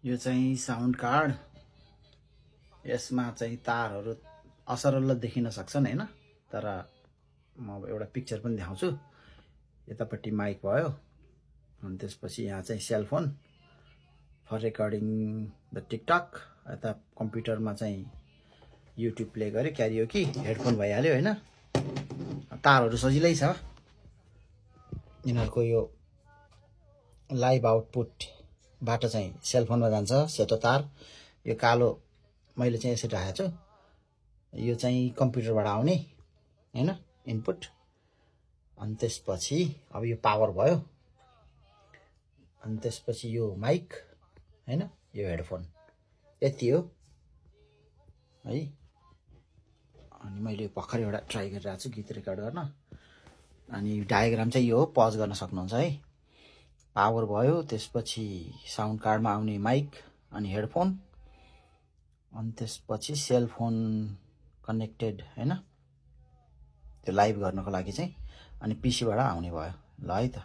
यो चाहिँ sound card. यसमा चाहिँ तारहरू असरल देखिन सक्छन् हैन, तर म एउटा पिक्चर पनि देखाउँछु। यतापट्टि माइक भयो, अनि त्यसपछि यहाँ चाहिँ cellphone for recording the TikTok. यता कम्प्युटरमा चाहिँ युट्युब प्ले गर्यो, क्यारियोकी, हेडफोन भइहाल्यो हैन। तारहरू सजिलै छ। यिनीहरूको यो लाइभ आउटपुटबाट चाहिँ सेलफोनमा जान्छ सेतो तार। यो कालो मैले चाहिँ यसरी राखेको छु। यो चाहिँ कम्प्युटरबाट आउने हैन इनपुट। अनि त्यसपछि अब यो पावर भयो। अनि त्यसपछि यो माइक हैन, यो हेडफोन। यति हो है। अनि मैले भर्खर एउटा ट्राई गरिरहेको छु गीत रेकर्ड गर्न। अनि डायग्राम चाहिँ यो हो, पज गर्न सक्नुहुन्छ है। पावर भयो, त्यसपछि साउन्ड कार्डमा आउने माइक अनि हेडफोन, अनि त्यसपछि सेलफोन कनेक्टेड हैन, त्यो लाइभ गर्नको लागि चाहिँ। अनि पीसीबाट आउने भयो। ल है त।